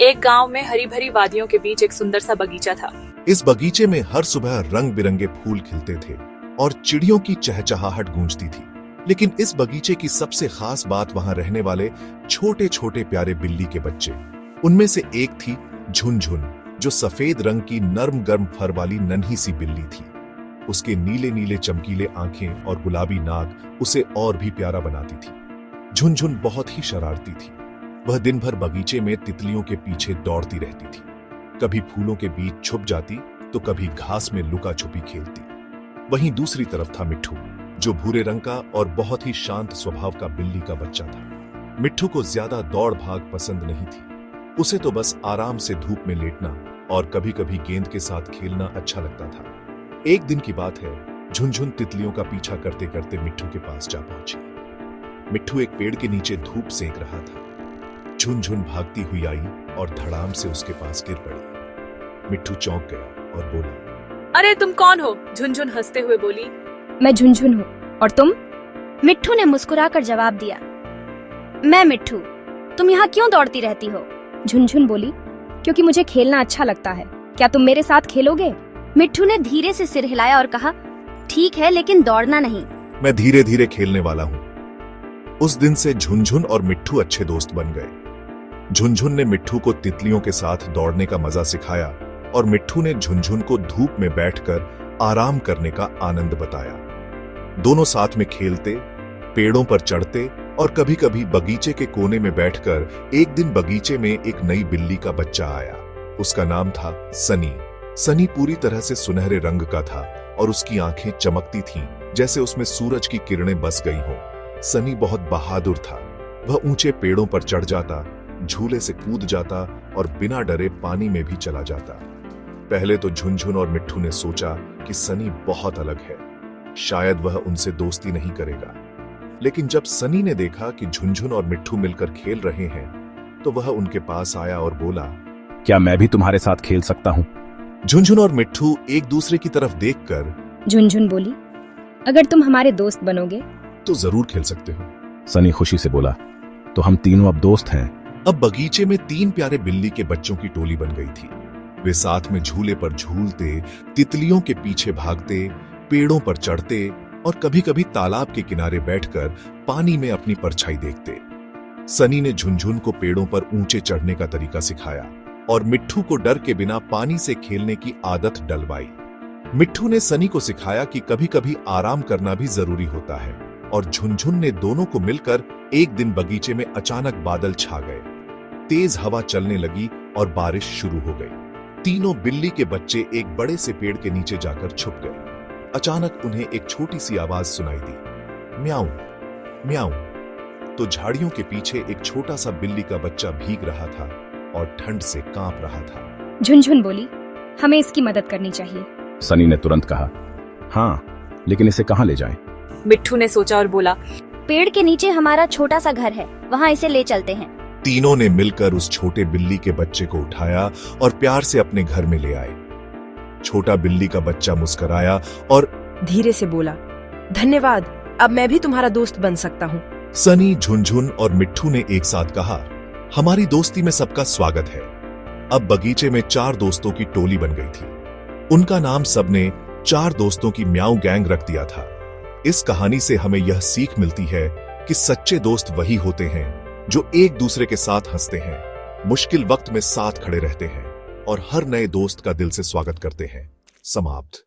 एक गांव में हरी भरी वादियों के बीच एक सुंदर सा बगीचा था। इस बगीचे में हर सुबह रंग बिरंगे फूल खिलते थे और चिड़ियों की चहचहाहट गूंजती थी। लेकिन इस बगीचे की सबसे खास बात वहां रहने वाले छोटे छोटे प्यारे बिल्ली के बच्चे। उनमें से एक थी झुनझुन, जो सफेद रंग की नर्म गर्म फर वाली नन्ही सी बिल्ली थी। उसके नीले नीले चमकीले आंखें और गुलाबी नाक उसे और भी प्यारा बनाती थी। झुनझुन बहुत ही शरारती थी। वह दिन भर बगीचे में तितलियों के पीछे दौड़ती रहती थी। कभी फूलों के बीच छुप जाती तो कभी घास में लुका छुपी खेलती। वहीं दूसरी तरफ था मिट्ठू, जो भूरे रंग का और बहुत ही शांत स्वभाव का बिल्ली का बच्चा था। मिट्ठू को ज्यादा दौड़ भाग पसंद नहीं थी। उसे तो बस आराम से धूप में लेटना और कभी कभी गेंद के साथ खेलना अच्छा लगता था। एक दिन की बात है, झुनझुन तितलियों का पीछा करते करते मिट्ठू के पास जा पहुंची। मिट्ठू एक पेड़ के नीचे धूप सेंक रहा था। झुनझुन भागती हुई आई और धड़ाम से उसके पास गिर पड़ी। मिट्ठू चौंक गया और बोला, अरे तुम कौन हो? झुनझुन हंसते हुए बोली, मैं झुनझुन हूँ। और तुम? मिट्ठू ने मुस्कुराकर जवाब दिया, मैं मिट्ठू। तुम यहाँ क्यों दौड़ती रहती हो? झुनझुन बोली, क्योंकि मुझे खेलना अच्छा लगता है। क्या तुम मेरे साथ खेलोगे? मिट्ठू ने धीरे से सिर हिलाया और कहा, ठीक है, लेकिन दौड़ना नहीं। मैं धीरे धीरे खेलने वाला हूँ। उस दिन से झुनझुन और मिट्ठू अच्छे दोस्त बन गए। झुनझुन ने मिट्ठू को तितलियों के साथ दौड़ने का मजा सिखाया और मिट्ठू ने झुनझुन को धूप में बैठकर आराम करने का आनंद बताया। दोनों साथ में खेलते, पेड़ों पर चढ़ते और कभी कभी बगीचे के कोने में बैठकर। एक दिन बगीचे में एक नई बिल्ली का बच्चा आया। उसका नाम था सनी। सनी पूरी तरह से सुनहरे रंग का था और उसकी आंखें चमकती थीं, जैसे उसमें सूरज की किरणें बस गई हों। सनी बहुत बहादुर था। वह ऊंचे पेड़ों पर चढ़ जाता, झूले से कूद जाता और बिना डरे पानी में भी चला जाता। पहले तो झुनझुन और मिट्ठू ने सोचा कि सनी बहुत अलग है, शायद वह उनसे दोस्ती नहीं करेगा। लेकिन जब सनी ने देखा कि झुनझुन और मिट्ठू मिलकर खेल रहे हैं, तो वह उनके पास आया और बोला, क्या मैं भी तुम्हारे साथ खेल सकता हूँ? झुनझुन और मिट्ठू एक दूसरे की तरफ देखकर झुनझुन बोली, अगर तुम हमारे दोस्त बनोगे तो जरूर खेल सकते हो। सनी खुशी से बोला, तो हम तीनों अब दोस्त हैं। अब बगीचे में 3 प्यारे बिल्ली के बच्चों की टोली बन गई थी। वे साथ में झूले पर झूलते, तितलियों के पीछे भागते, पेड़ों पर चढ़ते और कभी कभी तालाब के किनारे बैठकर पानी में अपनी परछाई देखते। सनी ने झुनझुन को पेड़ों पर ऊंचे चढ़ने का तरीका सिखाया और मिट्ठू को डर के बिना पानी से खेलने की आदत डलवाई। मिट्ठू ने सनी को सिखाया कि कभी कभी आराम करना भी जरूरी होता है। और झुनझुन ने दोनों को मिलकर एक दिन बगीचे में अचानक बादल छा गए। तेज हवा चलने लगी और बारिश शुरू हो गई। तीनों बिल्ली के बच्चे एक बड़े से पेड़ के नीचे जाकर छुप गए। अचानक उन्हें एक छोटी सी आवाज सुनाई दी, म्याऊं म्याऊं। तो झाड़ियों के पीछे एक छोटा सा बिल्ली का बच्चा भीग रहा था और ठंड से कांप रहा था। झुनझुन बोली, हमें इसकी मदद करनी चाहिए। सनी ने तुरंत कहा, हाँ, लेकिन इसे कहाँ ले जाएं? मिट्ठू ने सोचा और बोला, पेड़ के नीचे हमारा छोटा सा घर है, वहाँ इसे ले चलते हैं। तीनों ने मिलकर उस छोटे बिल्ली के बच्चे को उठाया और प्यार से अपने घर में ले आए। छोटा बिल्ली का बच्चा मुस्कुराया और धीरे से बोला, धन्यवाद, अब मैं भी तुम्हारा दोस्त बन सकता हूँ। सनी, झुनझुन और मिट्ठू ने एक साथ कहा, हमारी दोस्ती में सबका स्वागत है। अब बगीचे में 4 दोस्तों की टोली बन गई थी। उनका नाम सबने 4 दोस्तों की म्याऊं गैंग रख दिया था। इस कहानी से हमें यह सीख मिलती है कि सच्चे दोस्त वही होते हैं जो एक दूसरे के साथ हंसते हैं, मुश्किल वक्त में साथ खड़े रहते हैं और हर नए दोस्त का दिल से स्वागत करते हैं। समाप्त।